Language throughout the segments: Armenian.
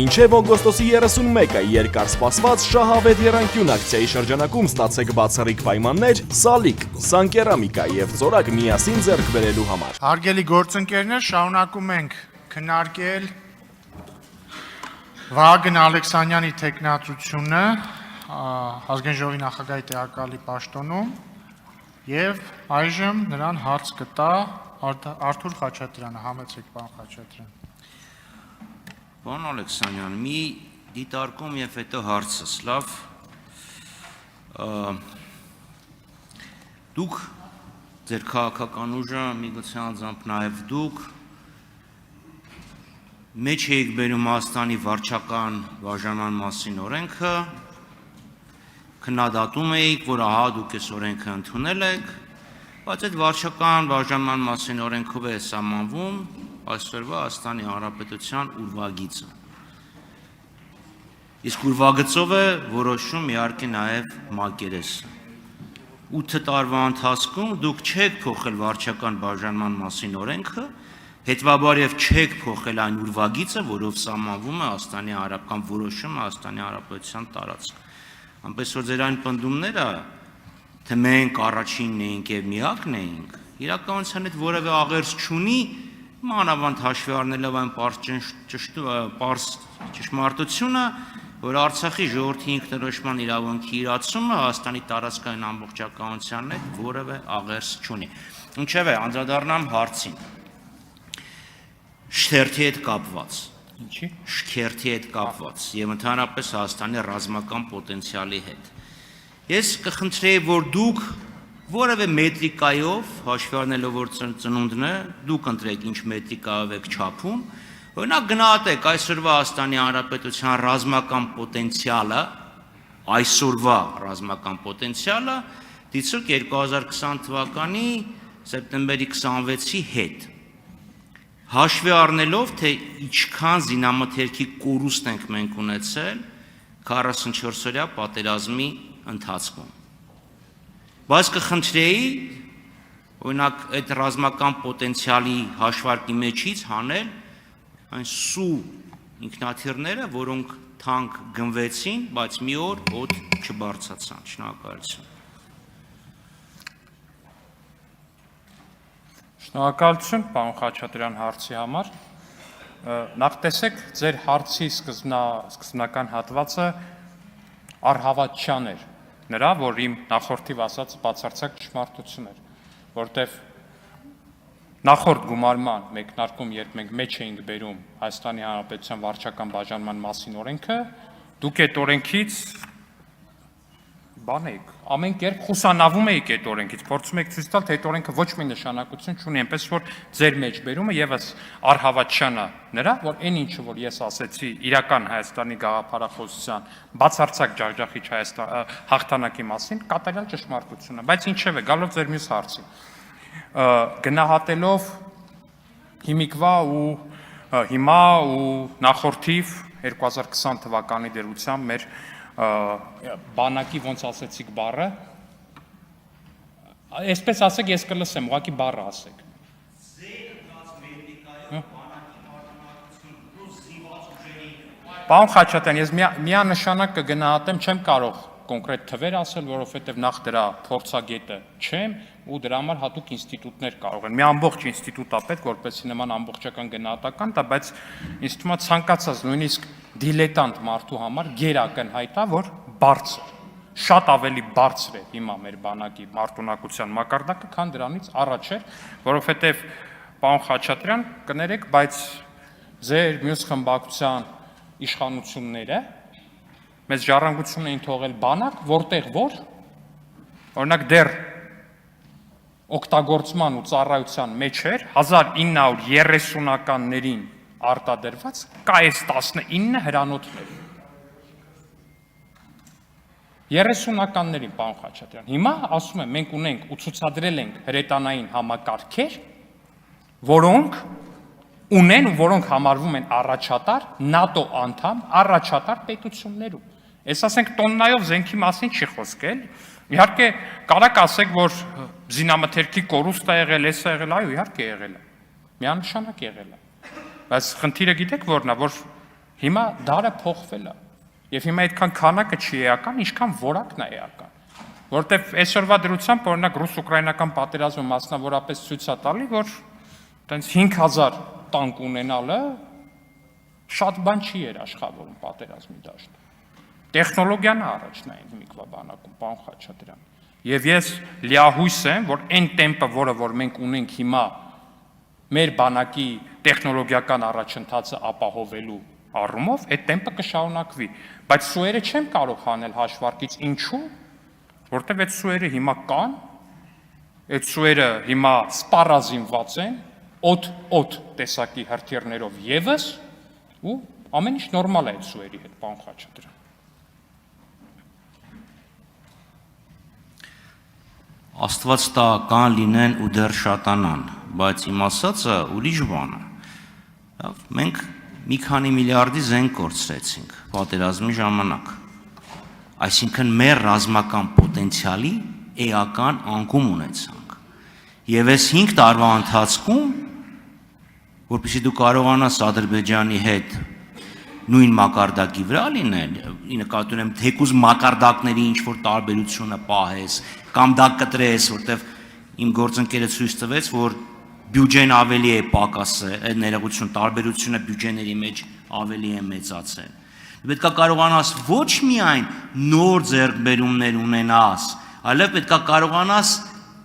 Մինչև օգոստոսի 31-ը երկար սպասված շահավետ եռանկյուն ակցիայի շրջանակում ստացեք բացառիկ պայմաններ Սալիկ, Սանկերամիկա եւ Ծորակ միասին ձեռք բերելու համար։ Հարգելի գործընկերներ, շարունակում ենք քննարկել Վահագն Ալեքսանյանի թեկնածությունը Ազգային ժողովի նախագահի տեղակալի պաշտոնում եւ այժմ նրան հարց կտա Արթուր Խաչատրյանը, համեցեք պարոն Խաչատրյան։ Պարոն Ալեքսանյան, մի դիտարկում եւ հետո հարցս, լավ։ Դուք ձեր քաղաքական ուժը, միգուցե անձամբ նաեւ դուք մեջ եք բերում Հայաստանի վարչական բաժանման մասին օրենքը, քննադատում եք, որ ահա դուք այս օրենքը ընդունել եք, բայց այդ վարչական բաժանման մասին օրենքով է սահմանվում այսօրվա Հայաստանի Հանրապետության ուրվագիծը։ Իսկ ուրվագծով է որոշում իհարկե նաև մակերեսը։ 8 տարվա ընթացքում դուք չեք փոխել վարչական բաժանման մասին օրենքը, հետևաբար եւ չեք փոխել այն ուրվագիծը, որով սահմանվում է Հայաստանի Հանրապետության որոշումը Հայաստանի Հանրապետության տարածք։ Այնպես որ ձեր այն պնդումները, թե մենք առաջինն էինք եւ միակն էինք, իրականության հետ որևէ աղերս չունի, մանավանդ հաշվի առնելով այն պարզ ճշմարտությունը, որ Արցախի ժողովրդի ինքնորոշման իրավունքի իրացումը Հայաստանի տարածքային ամբողջականության հետ որևէ աղերս չունի։ Ինչևէ, անդրադառնամ հարցին։ Շքերթի հետ կապված։ Ինչի՞։ Շքերթի հետ կապված եւ ընդհանրապես Հայաստանի ռազմական պոտենցիալի հետ։ Ես կխնդրեի, որ դուք որևէ մետրիկայով, հաշվի առնելով որ ծնունդն է, դուք ընտրեք ինչ մետրիկայով եք չափում, օրինակ գնահատեք այսօրվա Հայաստանի Հանրապետության ռազմական պոտենցիալը, այսօրվա ռազմական պոտենցիալը դիցուք 2020 թվականի սեպտեմբերի 26-ի հետ։ Հաշվի առնելով, թե ինչքան զինամթերքի կորուստ ենք մենք ունեցել 44-օրյա պատերազմի ընթացքում։ Բայց կխնդրեի, օրինակ, այդ ռազմական պոտենցիալի հաշվարկի մեջից հանել այն սու ինքնաթիռները, որոնք թանկ գնվեցին, բայց մի օր օդ չբարձրացան։ Շնորհակալություն։ Շնորհակալություն, պարոն Խաչատրյան, հարցի համար։ Նախ տեսեք, ձեր հարցի սկզբնական հատվածը առհավատչյան էր նրա, որ իմ նախորդիվ ասած բացարձակ ճշմարտություն էր, որտեղ նախորդ գումարման մեկնարկում, երբ մենք մեջ էինք բերում Հայաստանի Հանրապետության վարչական բաժանման մասին օրենքը, դուք այդ օրենքից բան եք, ամեն կերպ խուսանավում եք այդ օրենքից, փորձում եք ցույց տալ, թե այդ օրենքը ոչ մի նշանակություն չունի, այնպես որ ձեր մեջբերումը եւս առհավատչանա նրա, որ այն ինչը որ ես ասեցի իրական Հայաստանի գաղափարախոսության բացարձակ ջախջախիչ հաղթանակի մասին, կատարյալ ճշմարտություն է, բայց ինչևէ, գալով ձեր մյուս հարցին, գնահատելով հիմիկվա ու հիմա ու նախորդիվ 2020 թվականի դերությամբ մեր բանակի ոնց ասեցիք բառը, այսպես ասեք, ես կլսեմ, ուղղակի բառը ասեք։ Պարոն Խաչատրյան, ես միանշանակ կգնահատեմ, չեմ կարող կոնկրետ թվեր ասել, որովհետև նախ դրա փորձագետը չեմ ու դրա համար հատուկ ինստիտուտներ կարող են։ Մի ամբողջ ինստիտուտ է պետք, որպեսզի նման ամբողջական գնահատական տա, բայց ինձ թվում է ցանկացած նույնիսկ դիլետանտ մարդու համար գերակնհայտ է, որ բարձր, շատ ավելի բարձր է հիմա մեր բանակի մարտունակության մակարդակը, քան դրանից առաջ էր, որովհետև պարոն Խաչատրյան, կներեք, բայց ձեր մյուս խմբակցության իշխանությունները մեծ ժառանգություն էին թողել բանակ, որտեղ որ, օրինակ դեռ օգտագործման ու ծառայության մեջ էր 1930-ականներին արտադրված KS-19 հրանոթներ։ 30-ականներին, պարոն Խաչատրյան, հիմա ասում եմ, մենք ունենք ու ցուցադրել ենք հրետանային համակարգեր, որոնք ունեն ու որոնք համարվում են առաջատար ՆԱՏՕ անդամ առաջատար պետություններում։ Այս ասենք տոննայով զենքի մասին չի խոսք, էլի։ Իհարկե կարակ ասեք, որ զինամթերքի կորուստ է եղել, էս է եղել, այո, իհարկե եղել է։ Միանշանակ եղել է։ Բայց խնդիրը գիտեք որն է, որ Հիմա դարը փոխվել է։ Եվ հիմա այդքան քանակը չի էական, ինչքան որակն է էական։ Որտեվ այսօրվա դրությամբ օրինակ ռուս-ուկրաինական պատերազմը մասնավորապես ցույց է տալի, որ տենց 5000 տանկ ունենալը շատ բան չի երաշխավորում պատերազմի դաշտում։ Տեխնոլոգիան է առաջնային հիմիկվա բանակում, պարոն Խաչատրյան։ Եվ ես լիահույս եմ, որ այն տեմպը, որ մենք ունենք հիմա մեր բանակի տեխնոլոգիական առաջընթացը ապահովելու առումով, այդ տեմպը կշարունակվի, բայց սուերը չեմ կարող հանել հաշվարկից, ինչու՞, որտեվ այդ սուերը հիմա կան, այդ սուերը հիմա սպառազինված են, օդ տեսակի հրթիռներով եւս, ու ամեն ինչ նորմալ է այդ սուերի հետ, պարոն Խաչատրյան։ Աստված տա կան լինեն ու դեռ շատանան, բայց իմ ասածը ուրիշ բան է։ Մենք մի քանի միլիարդի զենք կորցրեցինք պատերազմի ժամանակ։ Այսինքն մեր ռազմական պոտենցիալի էական անկում ունեցանք։ Եվ այս 5 տարվա ընթացքում, որպեսզի դու կարողանաս Ադրբեջանի հետ նույն մակարդակի վրա լինել, նկատի ունեմ թեկուզ մակարդակների ինչ որ տարբերությունը պահես կամ դա կտրես, որտեվ իմ գործընկերը ցույց տվեց, որ բյուջեն ավելի է պակասել, ներողություն, տարբերությունը բյուջեների մեջ ավելի է մեծացել։ Պետք է կարողանաս ոչ միայն նոր ձեռքբերումներ ունենաս, այլև պետք է կարողանաս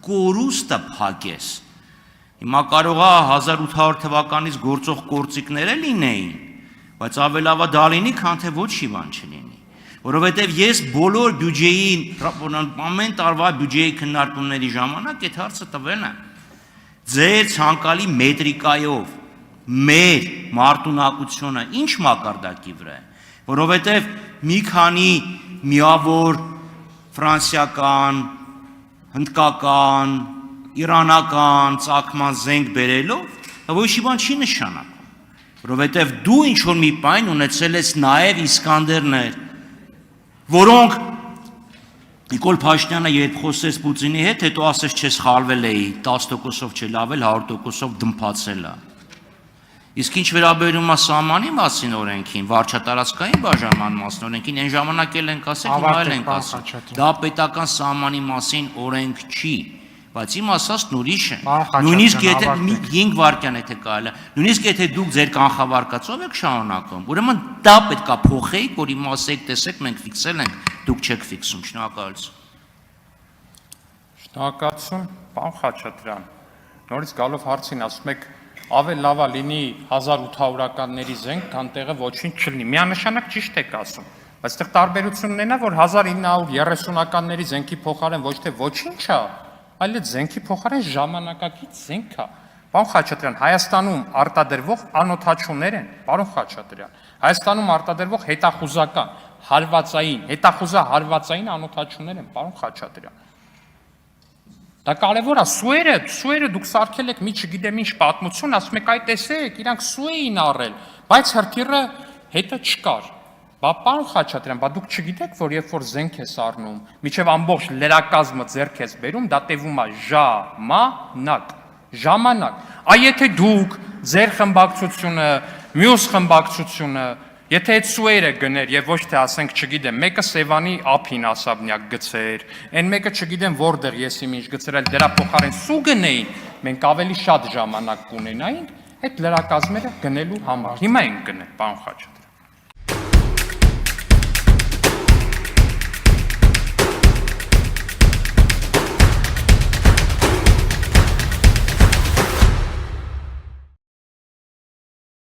կորուստը փակես։ Հիմա կարող է 1800 թվականից գործող գործիքներ լինեին, բայց ավելավա դա լինի, քան թե ոչ մի բան չլինի։ Որովհետև ես բոլոր բյուջեի, ամեն տարվա բյուջեի քննարկումների ժամանակ այդ հարցը տվել եմ։ Ձեր ցանկալի մետրիկայով մեր մարտունակությունը ինչ մակարդակի վրա է, որովհետև մի քանի միավոր ֆրանսիական, հնդկական, իրանական ծագման զենք բերելով, ոչ մի բան չի նշանակում, որովհետև դու ինչ որ մի բան ունեցել ես նաև Իսկանդերներ, որոնք Նիկոլ Փաշինյանը երբ խոսեց Պուտինի հետ, հետո ասեց չես խալվել էի, 10%-ով չլավել, 100%-ով դմփացել է։ Իսկ ինչ վերաբերում է սահմանի մասին օրենքին, վարչատարածքային բաժանման մասին օրենքին, այն ժամանակ էլ ենք ասել, հիմա էլ ենք ասել։ Դա պետական սահմանի մասին օրենք չի, բայց իմ ասածն ուրիշ է։ Նույնիսկ եթե 5 վայրկյան եթե կարելի է, նույնիսկ եթե դուք ձեր կանխավարկածով եք շարունակում, ուրեմն դա պետք է փոխեիք, որ իմ ասեք, տեսեք, մենք ֆիքսել ենք, դուք չեք ֆիքսում, շնորհակալություն։ Շնորհակալություն, պարոն Խաչատրյան։ Նորից գալով հարցին ասում եք, ավելի լավ է լինի 1800-ականների զենք, քան տեղը ոչինչ չլինի։ Միանշանակ ճիշտ եք ասում, բայց այդտեղ տարբերությունն է, որ 1930-ականների զենքի փոխարեն ոչ թե ոչինչ է, այլ այդ զենքի փոխարեն ժամանակակից զենք է։ Պարոն Խաչատրյան, Հայաստանում արտադրվող անօթաչուներ են, պարոն Խաչատրյան։ Հայաստանում արտադրվող հետախուզական, հետախուզահարվածային անօթաչուներ են, պարոն Խաչատրյան։ Դա կարևոր է, սուերը դուք սարքել եք մի չգիտեմ ինչ պատմություն, ասում եք, այ տեսեք, իրանք սու էին առել, բայց հրթիռը հետը չկար։ Բա պարոն Խաչատրյան, բա դուք չգիտեք, որ երբ որ զենք ես առնում, միջև ամբողջ լրակազմը ձեռք ես բերում, դա տևում է ժամանակ։ Այ եթե դուք ձեր խմբակցությունը, մյուս խմբակցությունը, եթե այդ սուերը գներ եւ ոչ թե ասենք, չգիտեմ, մեկը Սևանի ափին ասաբնյակ գցեր, այն մեկը չգիտեմ որտեղ ես իմ ինչ գցրել, դրա փոխարեն սու գնեին, մենք ավելի շատ ժամանակ կունենայինք այդ լրակազմերը գնելու համար։ Հիմա ենք գնել, պարոն Խաչատրյան։